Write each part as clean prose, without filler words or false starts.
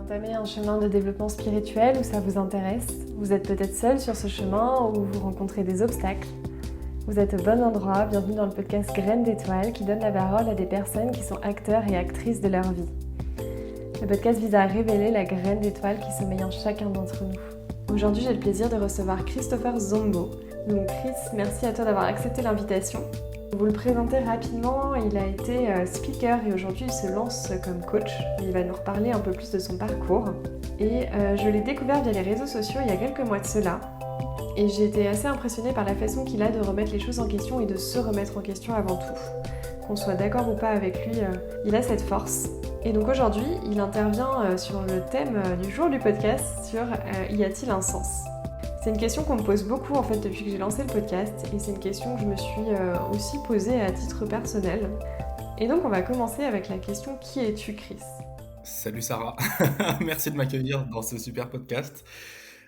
Entamez un chemin de développement spirituel où ça vous intéresse. Vous êtes peut-être seul sur ce chemin ou vous rencontrez des obstacles. Vous êtes au bon endroit, bienvenue dans le podcast Graines d'étoiles qui donne la parole à des personnes qui sont acteurs et actrices de leur vie. Le podcast vise à révéler la graine d'étoile qui sommeille en chacun d'entre nous. Aujourd'hui, j'ai le plaisir de recevoir Christopher Zombo. Donc Chris, merci à toi d'avoir accepté l'invitation. Pour vous le présenter rapidement, il a été speaker et aujourd'hui il se lance comme coach. Il va nous reparler un peu plus de son parcours. Et je l'ai découvert via les réseaux sociaux il y a quelques mois de cela. Et j'ai été assez impressionnée par la façon qu'il a de remettre les choses en question et de se remettre en question avant tout. Qu'on soit d'accord ou pas avec lui, il a cette force. Et donc aujourd'hui, il intervient sur le thème du jour du podcast sur y a-t-il un sens ? C'est une question qu'on me pose beaucoup en fait depuis que j'ai lancé le podcast et c'est une question que je me suis aussi posée à titre personnel. Et donc on va commencer avec la question qui es-tu Chris ? Salut Sarah, merci de m'accueillir dans ce super podcast.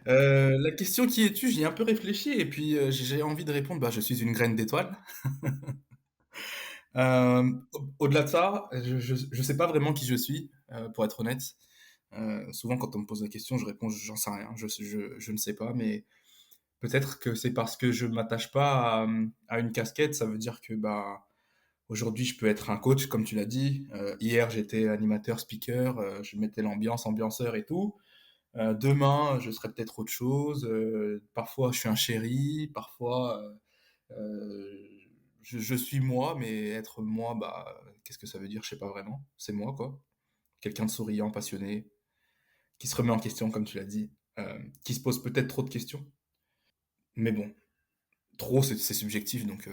La question qui es-tu, j'y ai un peu réfléchi et puis j'ai envie de répondre, je suis une graine d'étoile. Au-delà de ça, je sais pas vraiment qui je suis, pour être honnête. Souvent quand on me pose la question, je réponds j'en sais rien, je ne sais pas, mais peut-être que c'est parce que je m'attache pas à une casquette, ça veut dire que aujourd'hui, je peux être un coach, comme tu l'as dit. Hier, j'étais animateur, speaker, je mettais l'ambiance, ambianceur et tout. Demain, je serai peut-être autre chose. Parfois, je suis un chéri. Parfois, je suis moi, mais être moi, qu'est-ce que ça veut dire? Je sais pas vraiment. C'est moi, quoi. Quelqu'un de souriant, passionné, qui se remet en question, comme tu l'as dit, qui se pose peut-être trop de questions. Mais bon, trop, c'est subjectif, donc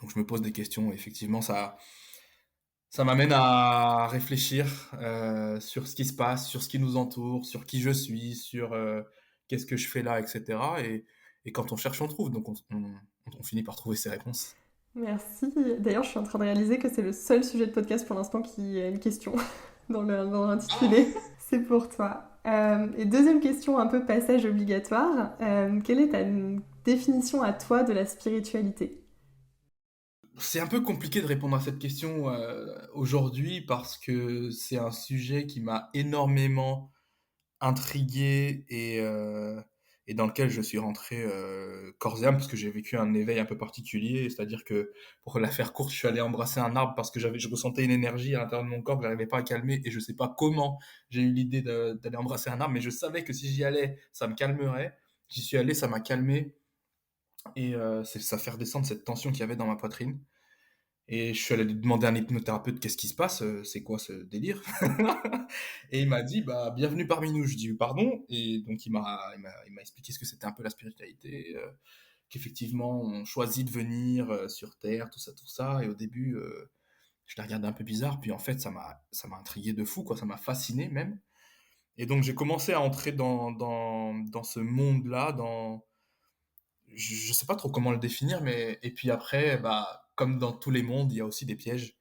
je me pose des questions. Et effectivement, ça m'amène à réfléchir sur ce qui se passe, sur ce qui nous entoure, sur qui je suis, sur qu'est-ce que je fais là, etc. Et quand on cherche, on trouve. Donc on finit par trouver ses réponses. Merci. D'ailleurs, je suis en train de réaliser que c'est le seul sujet de podcast pour l'instant qui a une question dans l'intitulé. C'est pour toi. Et deuxième question, un peu passage obligatoire. Quelle est ta définition à toi de la spiritualité ? C'est un peu compliqué de répondre à cette question aujourd'hui parce que c'est un sujet qui m'a énormément intrigué et dans lequel je suis rentré corps et âme parce que j'ai vécu un éveil un peu particulier. C'est-à-dire que, pour la faire courte, je suis allé embrasser un arbre parce que je ressentais une énergie à l'intérieur de mon corps que j'arrivais pas à calmer et je sais pas comment j'ai eu l'idée d'aller embrasser un arbre, mais je savais que si j'y allais, ça me calmerait. J'y suis allé, ça m'a calmé et ça fait redescendre cette tension qu'il y avait dans ma poitrine. Et je suis allé demander à un hypnothérapeute qu'est-ce qui se passe, c'est quoi ce délire? Et il m'a dit, bienvenue parmi nous. Je dis, pardon. Et donc il m'a expliqué ce que c'était un peu la spiritualité, qu'effectivement on choisit de venir sur Terre, tout ça, tout ça. Et au début, je l'ai regardé un peu bizarre, puis en fait ça m'a intrigué de fou, quoi, ça m'a fasciné même. Et donc j'ai commencé à entrer dans ce monde-là, je sais pas trop comment le définir, mais et puis après, comme dans tous les mondes, il y a aussi des pièges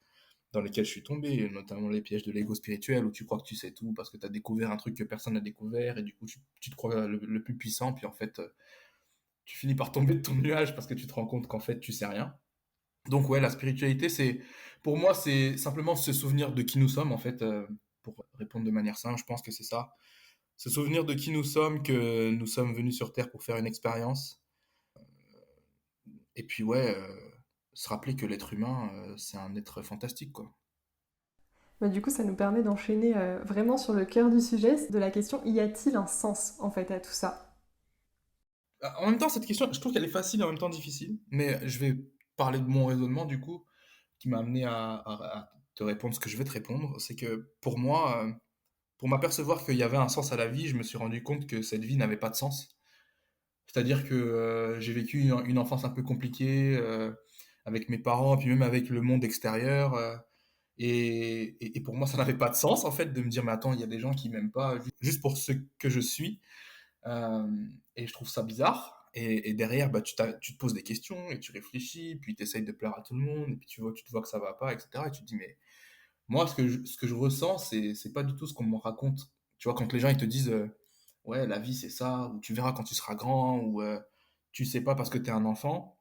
dans lesquels je suis tombé, notamment les pièges de l'ego spirituel où tu crois que tu sais tout parce que tu as découvert un truc que personne n'a découvert et du coup tu te crois le plus puissant, puis en fait tu finis par tomber de ton nuage parce que tu te rends compte qu'en fait tu sais rien. Donc ouais, la spiritualité, pour moi, c'est simplement se souvenir de qui nous sommes en fait, pour répondre de manière simple, je pense que c'est ça. Se souvenir de qui nous sommes, que nous sommes venus sur Terre pour faire une expérience. Et puis ouais, se rappeler que l'être humain, c'est un être fantastique, quoi. Bah, du coup, ça nous permet d'enchaîner vraiment sur le cœur du sujet, de la question y a-t-il un sens en fait à tout ça ? En même temps, cette question, je trouve qu'elle est facile et en même temps difficile, mais je vais parler de mon raisonnement du coup, qui m'a amené à te répondre ce que je vais te répondre. C'est que pour moi, pour m'apercevoir qu'il y avait un sens à la vie, je me suis rendu compte que cette vie n'avait pas de sens. C'est-à-dire que j'ai vécu une enfance un peu compliquée avec mes parents, puis même avec le monde extérieur. Et pour moi, ça n'avait pas de sens en fait de me dire, mais attends, il y a des gens qui m'aiment pas juste pour ce que je suis. Euh, et je trouve ça bizarre. Et derrière, tu te poses des questions et tu réfléchis, puis tu essayes de plaire à tout le monde, et puis tu te vois que ça va pas, etc. Et tu te dis, mais moi, ce que je ressens, c'est pas du tout ce qu'on me raconte. Tu vois, quand les gens ils te disent, ouais, la vie c'est ça, ou tu verras quand tu seras grand, ou tu sais pas parce que tu es un enfant.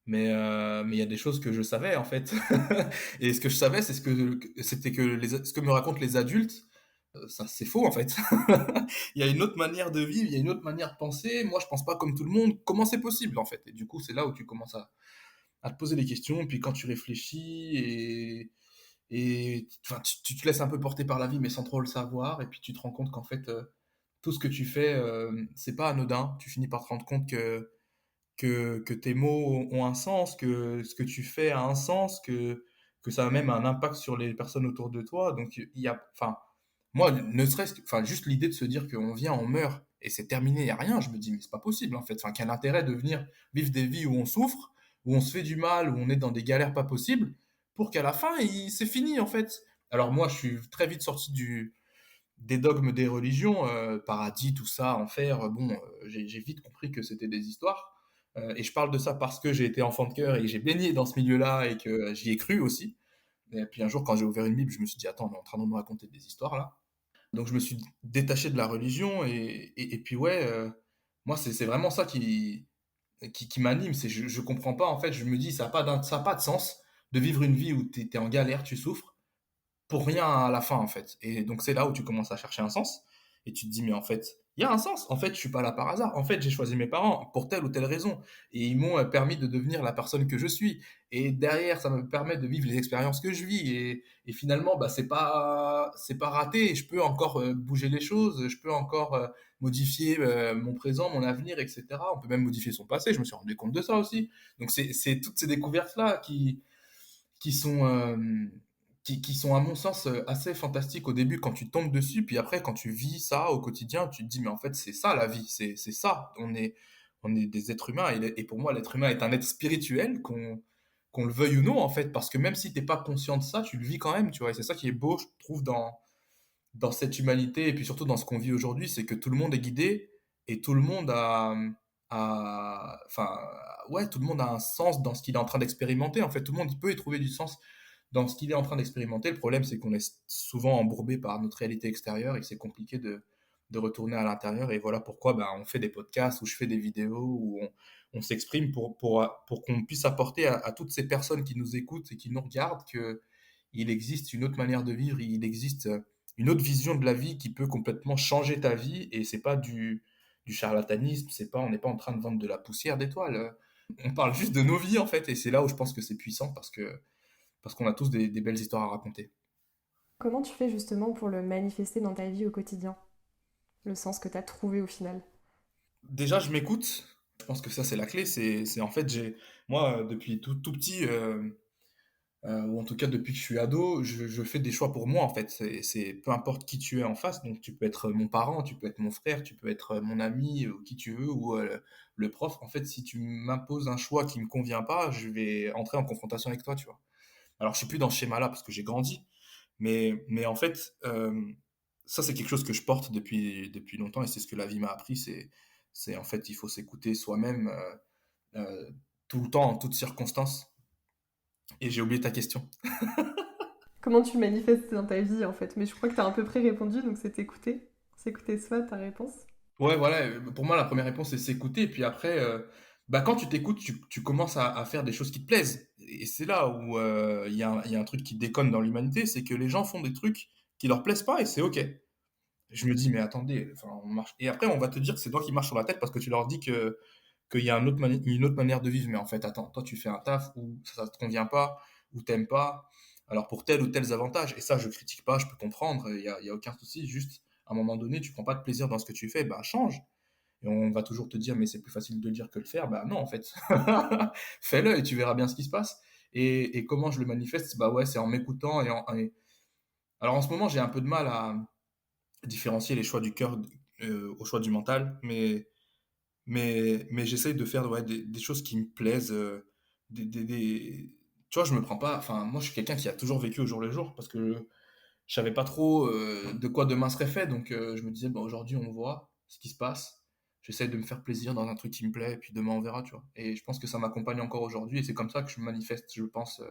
Mais il y a des choses que je savais en fait. Et ce que je savais, c'était que ce que me racontent les adultes, Ça, c'est faux en fait. Il y a une autre manière de vivre, il y a une autre manière de penser. Moi, je pense pas comme tout le monde. Comment c'est possible en fait? Et du coup, c'est là où tu commences à te poser des questions. Puis quand tu réfléchis et enfin, tu te laisses un peu porter par la vie, mais sans trop le savoir. Et puis tu te rends compte qu'en fait, tout ce que tu fais, c'est pas anodin. Tu finis par te rendre compte que tes mots ont un sens, que ce que tu fais a un sens, que ça a même un impact sur les personnes autour de toi. Donc, il y a, enfin, moi, ne serait-ce que, enfin, juste l'idée de se dire qu'on vient, on meurt et c'est terminé, il n'y a rien, je me dis, mais c'est pas possible en fait. Enfin, quel intérêt de venir vivre des vies où on souffre, où on se fait du mal, où on est dans des galères pas possibles, pour qu'à la fin, c'est fini en fait. Alors, moi, je suis très vite sorti des dogmes des religions, paradis, tout ça, enfer, bon, j'ai vite compris que c'était des histoires. Et je parle de ça parce que j'ai été enfant de cœur et que j'ai baigné dans ce milieu-là et que j'y ai cru aussi. Et puis un jour, quand j'ai ouvert une Bible, je me suis dit, attends, on est en train de nous raconter des histoires là. Donc je me suis détaché de la religion et puis ouais, moi c'est vraiment ça qui m'anime. C'est je comprends pas en fait. Je me dis ça a pas de sens de vivre une vie où t'es en galère, tu souffres pour rien à la fin en fait. Et donc c'est là où tu commences à chercher un sens et tu te dis mais en fait il y a un sens. En fait je suis pas là par hasard. En fait j'ai choisi mes parents pour telle ou telle raison et ils m'ont permis de devenir la personne que je suis. Et derrière ça me permet de vivre les expériences que je vis et finalement bah c'est pas raté. Et je peux encore bouger les choses. Je peux encore modifier mon présent, mon avenir, etc. On peut même modifier son passé. Je me suis rendu compte de ça aussi. Donc c'est toutes ces découvertes là qui sont, qui sont à mon sens assez fantastiques au début quand tu tombes dessus, puis après quand tu vis ça au quotidien, tu te dis mais en fait c'est ça la vie, c'est ça, on est des êtres humains et pour moi l'être humain est un être spirituel qu'on le veuille ou non en fait, parce que même si t'es pas conscient de ça, tu le vis quand même, tu vois, et c'est ça qui est beau, je trouve, dans cette humanité et puis surtout dans ce qu'on vit aujourd'hui, c'est que tout le monde est guidé et tout le monde enfin, ouais, tout le monde a un sens dans ce qu'il est en train d'expérimenter. En fait, tout le monde peut y trouver du sens dans ce qu'il est en train d'expérimenter. Le problème, c'est qu'on est souvent embourbé par notre réalité extérieure et que c'est compliqué de retourner à l'intérieur. Et voilà pourquoi ben, on fait des podcasts ou je fais des vidéos où on s'exprime pour qu'on puisse apporter à toutes ces personnes qui nous écoutent et qui nous regardent que il existe une autre manière de vivre, il existe une autre vision de la vie qui peut complètement changer ta vie et c'est pas du charlatanisme, c'est pas, on n'est pas en train de vendre de la poussière d'étoiles. On parle juste de nos vies en fait et c'est là où je pense que c'est puissant parce qu'on a tous des belles histoires à raconter. Comment tu fais justement pour le manifester dans ta vie au quotidien? Le sens que tu as trouvé au final. Déjà, je m'écoute. Je pense que ça, c'est la clé. C'est en fait, moi, depuis tout petit, ou en tout cas depuis que je suis ado, je fais des choix pour moi, en fait. Peu importe qui tu es en face. Donc, tu peux être mon parent, tu peux être mon frère, tu peux être mon ami, ou qui tu veux, ou le prof. En fait, si tu m'imposes un choix qui me convient pas, je vais entrer en confrontation avec toi, tu vois. Alors, je suis plus dans ce schéma-là parce que j'ai grandi. Mais en fait, ça, c'est quelque chose que je porte depuis longtemps et c'est ce que la vie m'a appris. C'est en fait, il faut s'écouter soi-même tout le temps, en toutes circonstances. Et j'ai oublié ta question. Comment tu le manifestes dans ta vie en fait? Mais je crois que tu as à peu près répondu, donc c'est écouter. S'écouter soi, ta réponse. Ouais, voilà, pour moi, la première réponse, c'est s'écouter. Et puis après, bah, quand tu t'écoutes, tu commences à faire des choses qui te plaisent. Et c'est là où il y a un truc qui déconne dans l'humanité, c'est que les gens font des trucs qui leur plaisent pas et c'est OK. Je me dis, mais attendez, enfin, on marche. Et après, on va te dire que c'est toi qui marches sur la tête parce que tu leur dis qu'il y a une autre manière de vivre. Mais en fait, attends, toi, tu fais un taf où ça te convient pas, où t'aimes pas. Alors, pour tel ou tel avantage, et ça, je critique pas, je peux comprendre, il y a aucun souci. Juste, à un moment donné, tu prends pas de plaisir dans ce que tu fais, bah, change. Et on va toujours te dire, mais c'est plus facile de le dire que le faire. Bah, non, en fait. Fais-le et tu verras bien ce qui se passe. Et comment je le manifeste? Bah, ouais, c'est en m'écoutant alors, en ce moment, j'ai un peu de mal à différencier les choix du cœur au choix du mental, mais j'essaye de faire ouais, des choses qui me plaisent. Tu vois, je me prends pas. Enfin, moi, je suis quelqu'un qui a toujours vécu au jour le jour parce que je savais pas trop de quoi demain serait fait. Donc, je me disais, bah, aujourd'hui, on voit ce qui se passe. J'essaye de me faire plaisir dans un truc qui me plaît, et puis demain, on verra, tu vois. Et je pense que ça m'accompagne encore aujourd'hui, et c'est comme ça que je manifeste, je pense,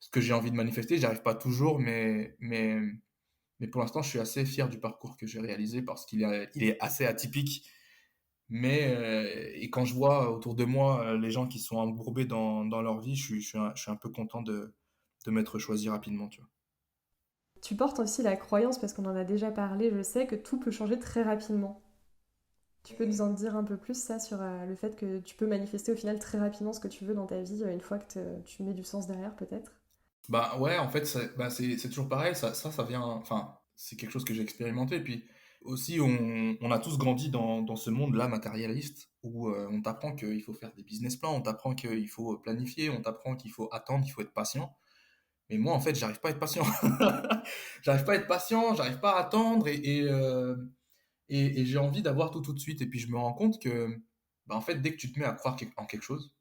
ce que j'ai envie de manifester. J'y arrive pas toujours, mais pour l'instant, je suis assez fier du parcours que j'ai réalisé parce il est assez atypique. Et quand je vois autour de moi les gens qui sont embourbés dans leur vie, je suis un peu content de m'être choisi rapidement, tu vois. Tu portes aussi la croyance, parce qu'on en a déjà parlé, je sais, que tout peut changer très rapidement. Tu peux nous en dire un peu plus ça sur le fait que tu peux manifester au final très rapidement ce que tu veux dans ta vie une fois que tu mets du sens derrière peut-être. Bah ouais, en fait, c'est toujours pareil, ça vient, enfin, c'est quelque chose que j'ai expérimenté. Puis aussi, on a tous grandi dans ce monde-là matérialiste où on t'apprend qu'il faut faire des business plans, on t'apprend qu'il faut planifier, on t'apprend qu'il faut attendre, qu'il faut être patient. Mais moi, en fait, j'arrive pas à être patient. J'arrive pas à être patient, j'arrive pas à attendre et j'ai envie d'avoir tout de suite. Et puis je me rends compte que, bah, en fait, dès que tu te mets à croire en quelque chose,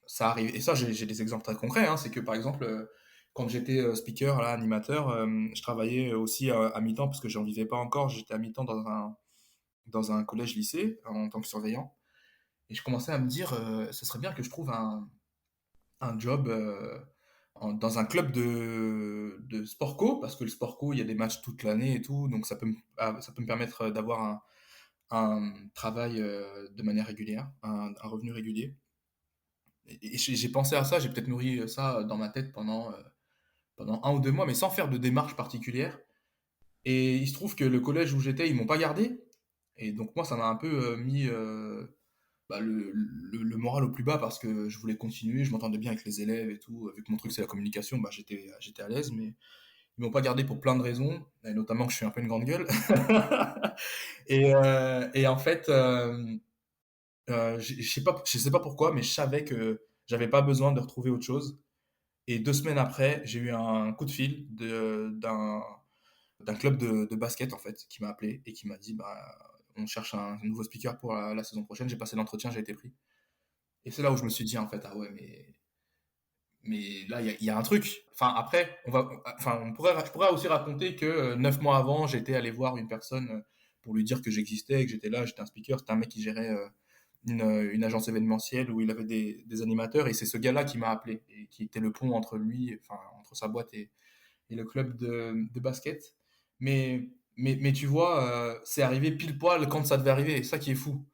ça arrive. Et ça, j'ai des exemples très concrets, hein. C'est que par exemple, quand j'étais speaker, là, animateur, je travaillais aussi à mi-temps parce que j'en vivais pas encore. J'étais à mi-temps dans un collège-lycée en tant que surveillant. Et je commençais à me dire, ce serait bien que je trouve un job dans un club de sport co, parce que le sport co, il y a des matchs toute l'année et tout, donc ça peut me permettre d'avoir un travail de manière régulière, un revenu régulier. Et j'ai pensé à ça, j'ai peut-être nourri ça dans ma tête pendant 1 ou 2 mois, mais sans faire de démarche particulière. Et il se trouve que le collège où j'étais, ils m'ont pas gardé. Et donc moi, ça m'a un peu mis bah, le moral au plus bas parce que je voulais continuer, je m'entendais bien avec les élèves et tout. Vu que mon truc c'est la communication, bah, j'étais à l'aise, mais ils m'ont pas gardé pour plein de raisons, et notamment que je suis un peu une grande gueule. Et en fait, je sais pas pourquoi, mais je savais que j'avais pas besoin de retrouver autre chose. Et 2 semaines après, j'ai eu un coup de fil d'un club de basket en fait qui m'a appelé et qui m'a dit bah on cherche un nouveau speaker pour la saison prochaine. J'ai passé l'entretien, j'ai été pris. Et c'est là où je me suis dit en fait ah ouais mais là il y a un truc. Enfin après je pourrais aussi raconter que 9 mois avant j'étais allé voir une personne pour lui dire que j'existais, que j'étais là, j'étais un speaker. C'était un mec qui gérait une agence événementielle où il avait des animateurs et c'est ce gars-là qui m'a appelé et qui était le pont entre lui, enfin entre sa boîte et le club de basket. Mais, mais tu vois, c'est arrivé pile poil quand ça devait arriver, c'est ça qui est fou.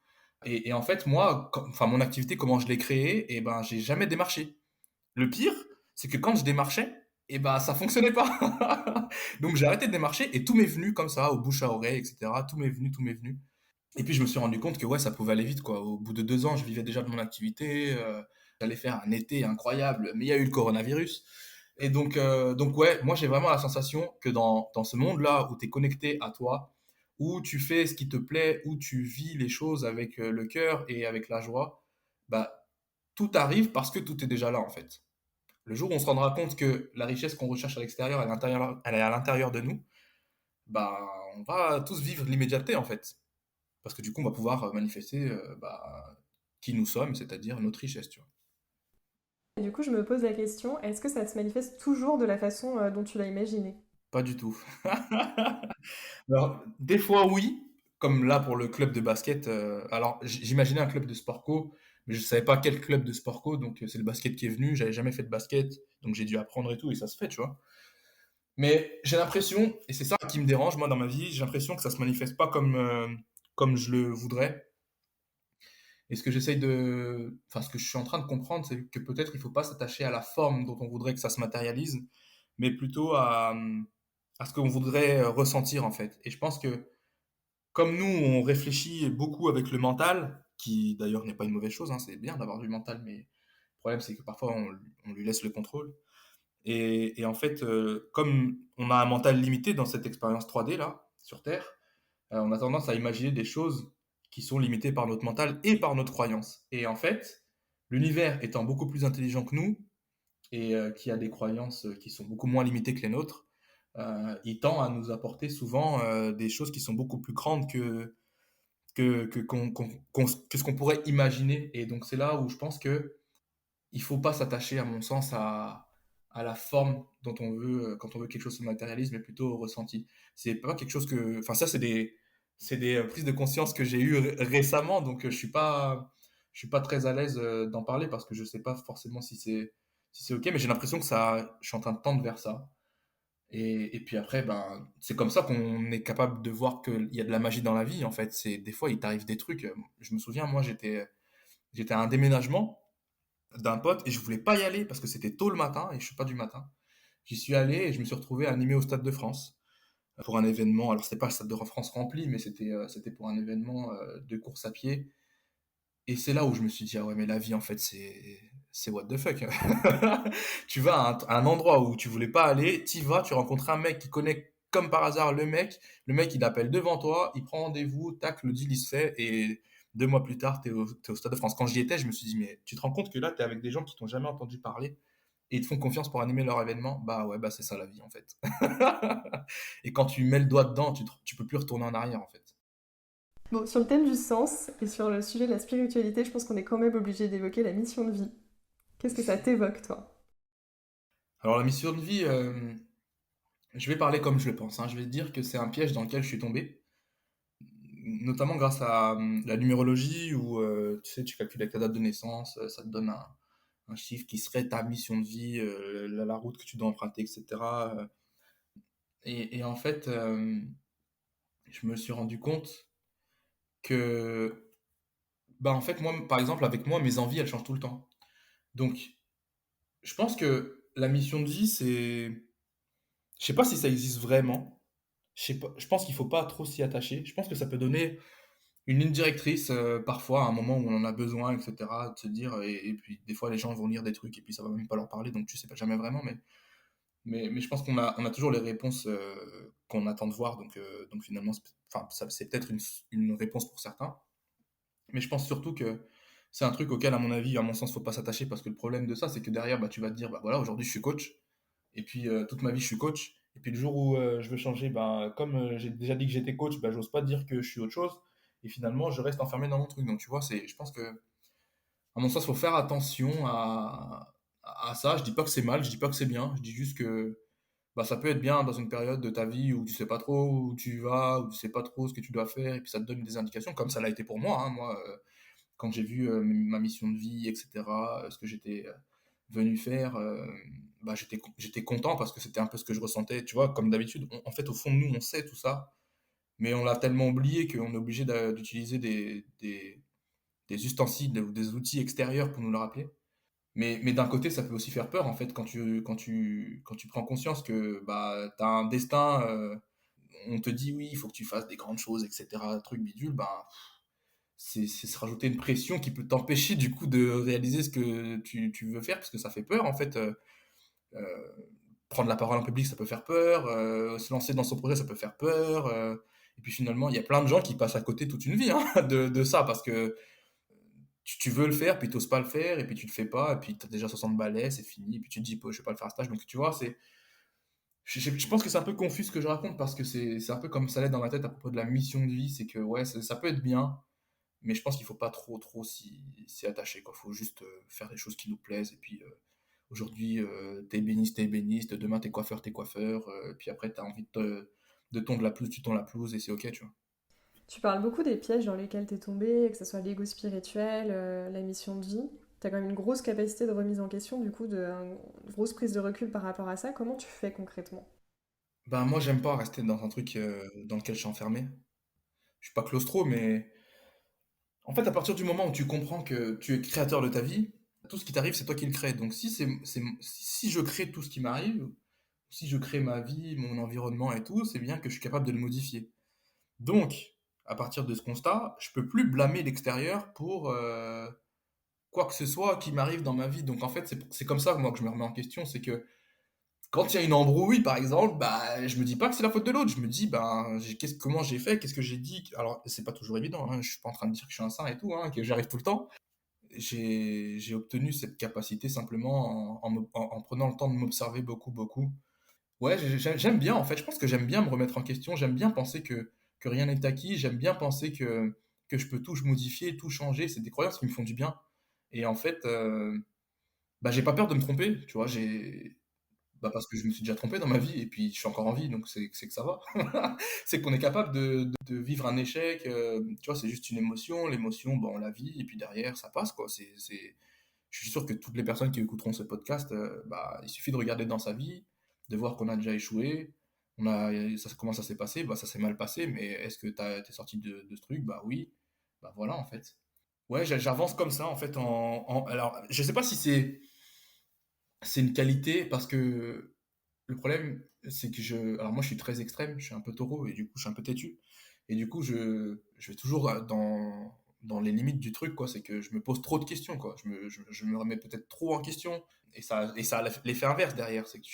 Et en fait, moi, enfin mon activité, comment je l'ai créée, et ben j'ai jamais démarché. Le pire, c'est que quand je démarchais, et ben ça fonctionnait pas. Donc j'ai arrêté de démarcher et tout m'est venu comme ça, au bouche à oreille, etc. Tout m'est venu, tout m'est venu. Et puis je me suis rendu compte que ouais, ça pouvait aller vite quoi. Au bout de 2 ans, je vivais déjà de mon activité. J'allais faire un été incroyable, mais il y a eu le coronavirus. Et donc ouais, moi j'ai vraiment la sensation que dans ce monde-là où tu es connecté à toi, où tu fais ce qui te plaît, où tu vis les choses avec le cœur et avec la joie, bah tout arrive parce que tout est déjà là en fait. Le jour où on se rendra compte que la richesse qu'on recherche à l'extérieur, elle est à l'intérieur de nous, bah on va tous vivre l'immédiateté en fait. Parce que du coup, on va pouvoir manifester bah, qui nous sommes, c'est-à-dire notre richesse, tu vois. Et du coup, je me pose la question, est-ce que ça se manifeste toujours de la façon dont tu l'as imaginé? Pas du tout. Alors, des fois, oui, comme là pour le club de basket. Alors, j'imaginais un club de sport co, mais je ne savais pas quel club de sport co, donc c'est le basket qui est venu. J'avais jamais fait de basket, donc j'ai dû apprendre et tout, et ça se fait, tu vois. Mais j'ai l'impression, et c'est ça qui me dérange, moi, dans ma vie, j'ai l'impression que ça se manifeste pas comme je le voudrais. Et ce que enfin, ce que je suis en train de comprendre, c'est que peut-être il faut pas s'attacher à la forme dont on voudrait que ça se matérialise, mais plutôt à ce qu'on voudrait ressentir, en fait. Et je pense que, comme nous, on réfléchit beaucoup avec le mental, qui d'ailleurs n'est pas une mauvaise chose, hein, c'est bien d'avoir du mental, mais le problème, c'est que parfois, on lui laisse le contrôle. Et en fait, comme on a un mental limité dans cette expérience 3D, là, sur Terre, on a tendance à imaginer des choses qui sont limitées par notre mental et par notre croyance. Et en fait, l'univers étant beaucoup plus intelligent que nous et qui a des croyances qui sont beaucoup moins limitées que les nôtres, il tend à nous apporter souvent des choses qui sont beaucoup plus grandes que ce qu'on pourrait imaginer. Et donc c'est là où je pense que il faut pas s'attacher, à mon sens, à la forme dont on veut, quand on veut quelque chose se matérialise, mais plutôt au ressenti. C'est pas quelque chose que, enfin ça c'est des prises de conscience que j'ai eues récemment, donc je suis pas très à l'aise d'en parler parce que je sais pas forcément si c'est ok, mais j'ai l'impression que je suis en train de tendre vers ça. Et puis après, ben, c'est comme ça qu'on est capable de voir qu'il y a de la magie dans la vie, en fait. C'est, des fois, il t'arrive des trucs. Je me souviens, moi, j'étais à un déménagement d'un pote et je voulais pas y aller parce que c'était tôt le matin et je suis pas du matin. J'y suis allé et je me suis retrouvé animé au Stade de France pour un événement. Alors, c'était pas le Stade de France rempli, mais c'était pour un événement de course à pied. Et c'est là où je me suis dit, ah ouais, mais la vie, en fait, c'est what the fuck. Tu vas à un endroit où tu voulais pas aller, t'y vas, tu rencontres un mec qui connaît comme par hasard le mec, il appelle devant toi, il prend rendez-vous, tac, le deal, il se fait, et 2 mois plus tard, t'es au Stade de France. Quand j'y étais, je me suis dit, mais tu te rends compte que là, t'es avec des gens qui t'ont jamais entendu parler, et ils te font confiance pour animer leur événement? Bah ouais, bah c'est ça la vie, en fait. Et quand tu mets le doigt dedans, tu peux plus retourner en arrière, en fait. Bon, sur le thème du sens et sur le sujet de la spiritualité, je pense qu'on est quand même obligé d'évoquer la mission de vie. Qu'est-ce que ça t'évoque, toi? Alors la mission de vie, je vais parler comme je le pense, hein. Je vais te dire que c'est un piège dans lequel je suis tombé, notamment grâce à la numérologie où tu sais, tu calcules avec ta date de naissance, ça te donne un chiffre qui serait ta mission de vie, la route que tu dois emprunter, etc. Et en fait, je me suis rendu compte que, bah en fait, moi, par exemple, avec moi, mes envies, elles changent tout le temps. Donc, je pense que la mission de vie, je sais pas si ça existe vraiment. Je sais pas, je pense qu'il faut pas trop s'y attacher. Je pense que ça peut donner une ligne directrice, parfois, à un moment où on en a besoin, etc., de se dire, et puis des fois les gens vont lire des trucs et puis ça va même pas leur parler, donc tu sais pas jamais vraiment, mais je pense qu'on a toujours les réponses qu'on attend de voir, donc finalement, enfin, c'est peut-être une réponse pour certains, mais je pense surtout que c'est un truc auquel, à mon avis, à mon sens, faut pas s'attacher, parce que le problème de ça, c'est que derrière, bah, tu vas te dire, bah voilà, aujourd'hui je suis coach, et puis toute ma vie je suis coach, et puis le jour où je veux changer, bah, comme j'ai déjà dit que j'étais coach, bah, j'ose pas dire que je suis autre chose, et finalement je reste enfermé dans mon truc. Donc tu vois, je pense que, à mon sens, faut faire attention à ça. Je dis pas que c'est mal, je dis pas que c'est bien, je dis juste que bah, ça peut être bien dans une période de ta vie où tu sais pas trop où tu vas, où tu sais pas trop ce que tu dois faire, et puis ça te donne des indications, comme ça l'a été pour moi, hein. Moi, quand j'ai vu ma mission de vie, etc., ce que j'étais venu faire, bah, j'étais content parce que c'était un peu ce que je ressentais. Tu vois, comme d'habitude, en fait, au fond de nous, on sait tout ça, mais on l'a tellement oublié qu'on est obligé d'utiliser des ustensiles ou des outils extérieurs pour nous le rappeler. Mais d'un côté, ça peut aussi faire peur, en fait, quand tu prends conscience que bah, tu as un destin, on te dit oui, il faut que tu fasses des grandes choses, etc., truc bidule, bah, c'est se rajouter une pression qui peut t'empêcher du coup de réaliser ce que tu veux faire, parce que ça fait peur en fait. Euh, Prendre la parole en public, ça peut faire peur. Se lancer dans son projet, ça peut faire peur. Et puis finalement, il y a plein de gens qui passent à côté toute une vie, hein, de ça, parce que tu veux le faire, puis tu n'oses pas le faire, et puis tu le fais pas, et puis tu as déjà 60 balais, c'est fini, et puis tu te dis, je vais pas le faire à stage. Donc tu vois, je pense que c'est un peu confus ce que je raconte, parce que c'est un peu comme ça l'est dans ma tête à propos de la mission de vie. C'est que ouais, ça peut être bien, mais je pense qu'il faut pas trop s'y attacher, quoi. Faut juste faire des choses qui nous plaisent. Et puis aujourd'hui, t'es ébéniste, demain t'es coiffeur. Puis après, t'as envie de tondre la pelouse, tu tonds la pelouse et c'est ok, tu vois. Tu parles beaucoup des pièges dans lesquels t'es tombé, que ce soit l'ego spirituel, la mission de vie. T'as quand même une grosse capacité de remise en question, du coup, une grosse prise de recul par rapport à ça. Comment tu fais concrètement? Ben moi, j'aime pas rester dans un truc dans lequel je suis enfermé. Je suis pas claustro, mais en fait, à partir du moment où tu comprends que tu es créateur de ta vie, tout ce qui t'arrive, c'est toi qui le crée. Donc si je crée tout ce qui m'arrive, si je crée ma vie, mon environnement et tout, c'est bien que je suis capable de le modifier. Donc, à partir de ce constat, je peux plus blâmer l'extérieur pour quoi que ce soit qui m'arrive dans ma vie. Donc en fait, c'est comme ça moi que je me remets en question, c'est que quand il y a une embrouille, par exemple, bah je me dis pas que c'est la faute de l'autre. Je me dis, ben comment j'ai fait, qu'est-ce que j'ai dit. Alors c'est pas toujours évident, hein. Je suis pas en train de dire que je suis un saint et tout, hein, que j'arrive tout le temps. J'ai obtenu cette capacité simplement en prenant le temps de m'observer beaucoup, beaucoup. Ouais, j'aime bien en fait. Je pense que j'aime bien me remettre en question. J'aime bien penser que rien n'est acquis. J'aime bien penser que je peux tout modifier, tout changer. C'est des croyances qui me font du bien. Et en fait, bah, j'ai pas peur de me tromper. Tu vois, bah, parce que je me suis déjà trompé dans ma vie et puis je suis encore en vie, donc c'est que ça va. C'est qu'on est capable de vivre un échec. Tu vois, c'est juste une émotion. L'émotion, bon, on la vit et puis derrière, ça passe quoi. Je suis sûr que toutes les personnes qui écouteront ce podcast, bah, il suffit de regarder dans sa vie, de voir qu'on a déjà échoué. Comment ça s'est passé? Bah, ça s'est mal passé, mais est-ce que t'es sorti de ce truc? Bah oui. Bah voilà, en fait. Ouais, j'avance comme ça, en fait. Alors, je sais pas si c'est une qualité, parce que le problème, c'est que alors moi, je suis très extrême, je suis un peu taureau et du coup, je suis un peu têtu. Et du coup, je vais toujours dans les limites du truc, quoi. C'est que je me pose trop de questions, quoi. Je me remets peut-être trop en question. Et ça a l'effet inverse derrière. C'est que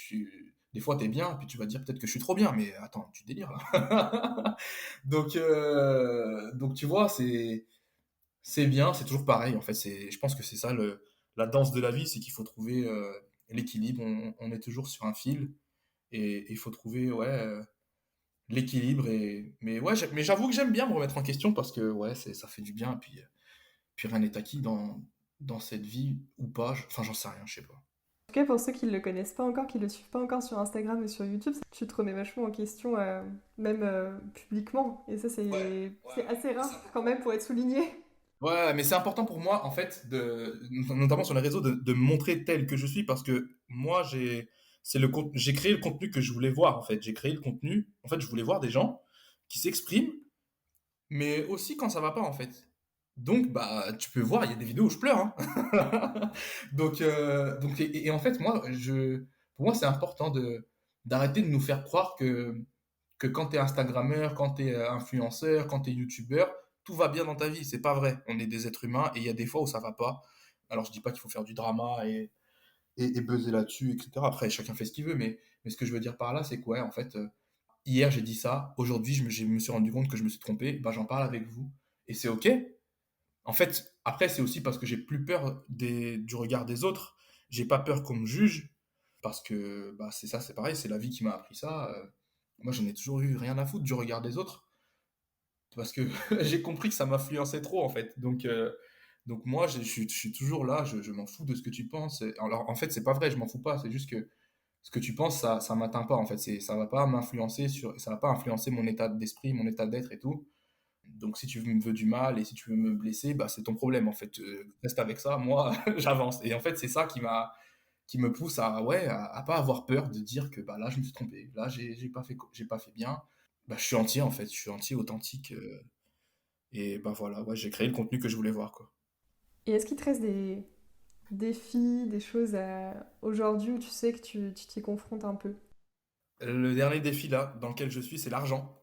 des fois, t'es bien, puis tu vas te dire peut-être que je suis trop bien, mais attends, tu délires là. Donc tu vois, c'est bien, c'est toujours pareil. En fait, je pense que c'est ça la danse de la vie, c'est qu'il faut trouver l'équilibre. On est toujours sur un fil et il faut trouver ouais, l'équilibre. Mais ouais, mais j'avoue que j'aime bien me remettre en question parce que ouais, ça fait du bien. Et puis rien n'est acquis dans cette vie ou pas. Enfin, j'en sais rien, je sais pas. En tout cas, pour ceux qui ne le connaissent pas encore, qui ne le suivent pas encore sur Instagram ou sur YouTube, tu te remets vachement en question, même publiquement. Et ça, c'est assez rare quand même pour être souligné. Ouais, mais c'est important pour moi, en fait, notamment sur les réseaux, de me montrer tel que je suis parce que moi, j'ai créé le contenu que je voulais voir, en fait. J'ai créé le contenu, en fait, je voulais voir des gens qui s'expriment, mais aussi quand ça va pas, en fait. Donc, bah, tu peux voir, il y a des vidéos où je pleure, hein. Et en fait, pour moi, c'est important d'arrêter de nous faire croire que quand tu es Instagrammeur, quand tu es influenceur, quand tu es YouTubeur, tout va bien dans ta vie. C'est pas vrai. On est des êtres humains et il y a des fois où ça va pas. Alors, je dis pas qu'il faut faire du drama et buzzer là-dessus, etc. Après, chacun fait ce qu'il veut, mais ce que je veux dire par là, c'est que, ouais, en fait, hier j'ai dit ça, aujourd'hui je me suis rendu compte que je me suis trompé, bah, j'en parle avec vous. Et c'est OK. En fait, après, c'est aussi parce que j'ai plus peur du regard des autres. J'ai pas peur qu'on me juge parce que bah, c'est ça, c'est pareil, c'est la vie qui m'a appris ça. Moi, j'en ai toujours eu rien à foutre du regard des autres parce que j'ai compris que ça m'influençait trop en fait. Donc moi, je suis toujours là, je m'en fous de ce que tu penses. Alors en fait, c'est pas vrai, je m'en fous pas, c'est juste que ce que tu penses, ça m'atteint pas en fait. Ça va pas m'influencer ça va pas influencer mon état d'esprit, mon état d'être et tout. Donc si tu me veux du mal et si tu veux me blesser, bah c'est ton problème en fait. Reste avec ça, moi j'avance. Et en fait c'est ça qui me pousse à ouais à pas avoir peur de dire que bah là je me suis trompé, là j'ai pas fait bien. Bah je suis entier en fait, je suis entier, authentique et bah voilà ouais j'ai créé le contenu que je voulais voir quoi. Et est-ce qu'il te reste des défis, des choses aujourd'hui où tu sais que tu t'y confrontes un peu? Le dernier défi là dans lequel je suis c'est l'argent.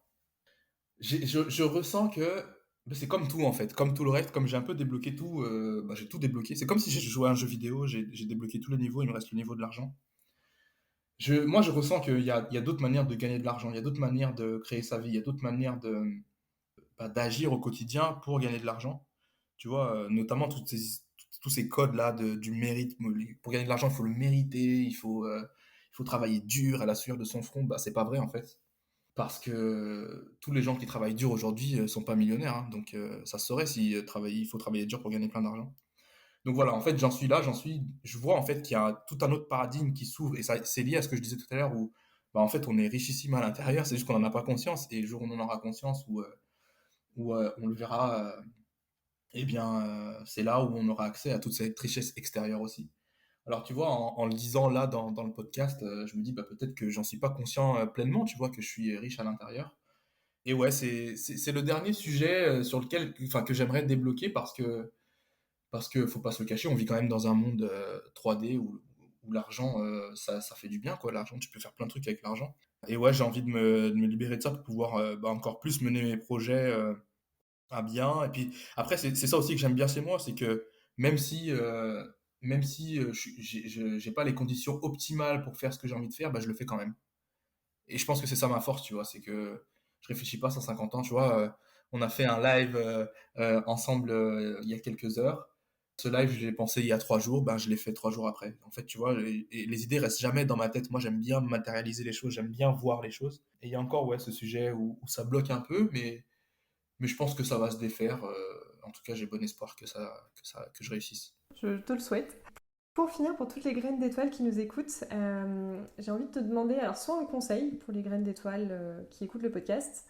Je ressens que bah, c'est comme tout en fait, comme tout le reste, comme j'ai un peu débloqué tout, bah, j'ai tout débloqué. C'est comme si j'ai joué à un jeu vidéo, j'ai débloqué tous les niveaux, il me reste le niveau de l'argent. Moi, je ressens qu'il y a d'autres manières de gagner de l'argent, il y a d'autres manières de créer sa vie, il y a d'autres manières bah, d'agir au quotidien pour gagner de l'argent. Tu vois, notamment tous ces codes-là du mérite. Pour gagner de l'argent, il faut le mériter, il faut travailler dur à la sueur de son front. Bah, c'est pas vrai en fait. Parce que tous les gens qui travaillent dur aujourd'hui sont pas millionnaires, hein. Donc ça se saurait si il faut travailler dur pour gagner plein d'argent. Donc voilà, en fait, je vois en fait qu'il y a tout un autre paradigme qui s'ouvre et ça, c'est lié à ce que je disais tout à l'heure où, bah, en fait, on est richissime à l'intérieur, c'est juste qu'on n'en a pas conscience et le jour où on en aura conscience où on le verra, eh bien, c'est là où on aura accès à toute cette richesse extérieure aussi. Alors, tu vois, en le disant là dans le podcast, je me dis bah, peut-être que j'en suis pas conscient pleinement, tu vois, que je suis riche à l'intérieur. Et ouais, c'est le dernier sujet sur lequel, enfin, que j'aimerais débloquer parce que faut pas se le cacher, on vit quand même dans un monde 3D où l'argent, ça fait du bien, quoi. L'argent, tu peux faire plein de trucs avec l'argent. Et ouais, j'ai envie de me libérer de ça pour pouvoir bah, encore plus mener mes projets à bien. Et puis après, c'est ça aussi que j'aime bien chez moi, c'est que même si, euh, même si j'ai pas les conditions optimales pour faire ce que j'ai envie de faire, bah, je le fais quand même. Et je pense que c'est ça ma force, tu vois, c'est que je réfléchis pas à 150 ans, tu vois. On a fait un live ensemble il y a quelques heures. Ce live, je l'ai pensé il y a 3 jours, ben je l'ai fait 3 jours après. En fait, tu vois, et les idées restent jamais dans ma tête. Moi, j'aime bien matérialiser les choses, j'aime bien voir les choses. Et il y a encore, ouais, ce sujet où ça bloque un peu, mais je pense que ça va se défaire. En tout cas, j'ai bon espoir que je réussisse. Je te le souhaite. Pour finir, pour toutes les graines d'étoiles qui nous écoutent, j'ai envie de te demander alors soit un conseil pour les graines d'étoiles qui écoutent le podcast,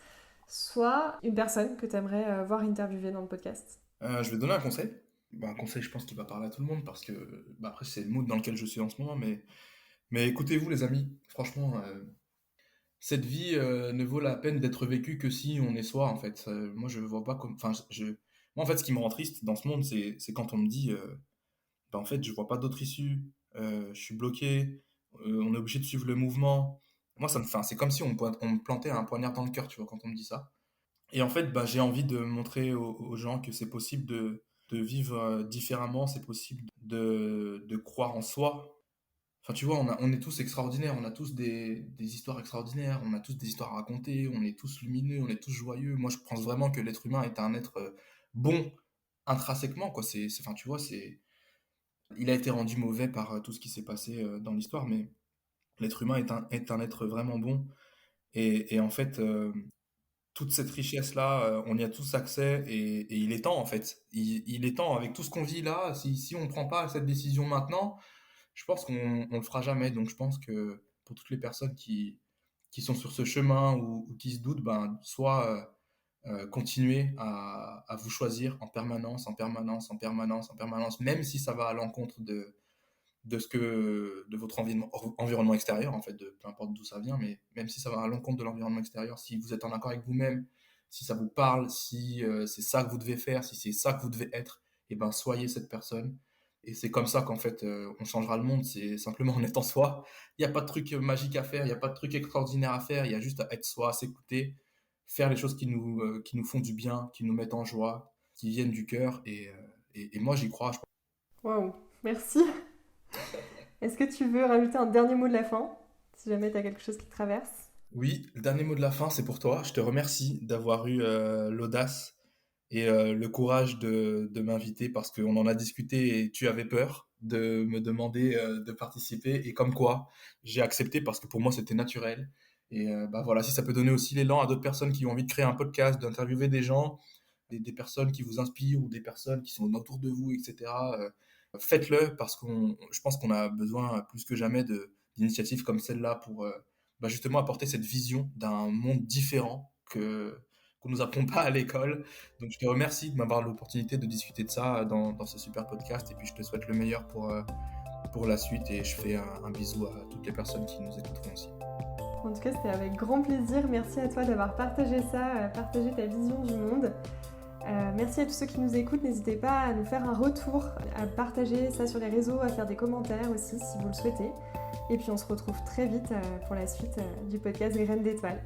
soit une personne que tu aimerais voir interviewer dans le podcast. Je vais donner un conseil. Bah, un conseil, je pense qu'il va parler à tout le monde parce que, bah, après, c'est le mood dans lequel je suis en ce moment, mais écoutez-vous, les amis, franchement, cette vie ne vaut la peine d'être vécue que si on est soi, en fait. Moi, je vois pas comme. Enfin, moi, en fait, ce qui me rend triste dans ce monde, c'est quand on me dit, bah, en fait, je vois pas d'autre issue, je suis bloqué, on est obligé de suivre le mouvement. Moi, c'est comme si on me plantait un poignard dans le cœur, tu vois, quand on me dit ça. Et en fait, bah, j'ai envie de montrer aux gens que c'est possible de vivre différemment, c'est possible de croire en soi. Enfin, tu vois, on est tous extraordinaires, on a tous des histoires extraordinaires, on a tous des histoires à raconter, on est tous lumineux, on est tous joyeux. Moi, je pense vraiment que l'être humain est un être bon intrinsèquement, quoi. Enfin, tu vois, il a été rendu mauvais par tout ce qui s'est passé dans l'histoire, mais l'être humain est un être vraiment bon. Et en fait, toute cette richesse-là, on y a tous accès et il est temps, en fait. Il est temps, avec tout ce qu'on vit là, si on ne prend pas cette décision maintenant, je pense qu'on le fera jamais. Donc je pense que pour toutes les personnes qui sont sur ce chemin ou qui se doutent, ben, soit continuer à vous choisir en permanence, en permanence, en permanence, en permanence, même si ça va à l'encontre de votre environnement extérieur, en fait, de peu importe d'où ça vient, mais même si ça va à l'encontre de l'environnement extérieur, si vous êtes en accord avec vous-même, si ça vous parle, si c'est ça que vous devez faire, si c'est ça que vous devez être, et ben soyez cette personne. Et c'est comme ça qu'en fait on changera le monde, c'est simplement en étant soi. Il n'y a pas de truc magique à faire, il n'y a pas de truc extraordinaire à faire, il y a juste à être soi, à s'écouter, faire les choses qui nous font du bien, qui nous mettent en joie, qui viennent du cœur. Et moi j'y crois. Waouh, merci. Est-ce que tu veux rajouter un dernier mot de la fin, si jamais tu as quelque chose qui te traverse? Oui, le dernier mot de la fin, c'est pour toi. Je te remercie d'avoir eu l'audace et le courage de m'inviter parce qu'on en a discuté et tu avais peur de me demander de participer. Et comme quoi, j'ai accepté parce que pour moi, c'était naturel. Et bah voilà, si ça peut donner aussi l'élan à d'autres personnes qui ont envie de créer un podcast, d'interviewer des gens, des personnes qui vous inspirent ou des personnes qui sont autour de vous, etc. Faites-le parce je pense qu'on a besoin plus que jamais d'initiatives comme celle-là pour bah, justement apporter cette vision d'un monde différent qu'on nous apprend pas à l'école. Donc je te remercie de m'avoir l'opportunité de discuter de ça dans ce super podcast et puis je te souhaite le meilleur pour la suite et je fais un bisou à toutes les personnes qui nous écouteront aussi. En tout cas, c'était avec grand plaisir. Merci à toi d'avoir partagé ça, partagé ta vision du monde. Merci à tous ceux qui nous écoutent. N'hésitez pas à nous faire un retour, à partager ça sur les réseaux, à faire des commentaires aussi si vous le souhaitez. Et puis on se retrouve très vite pour la suite du podcast Graines d'étoiles.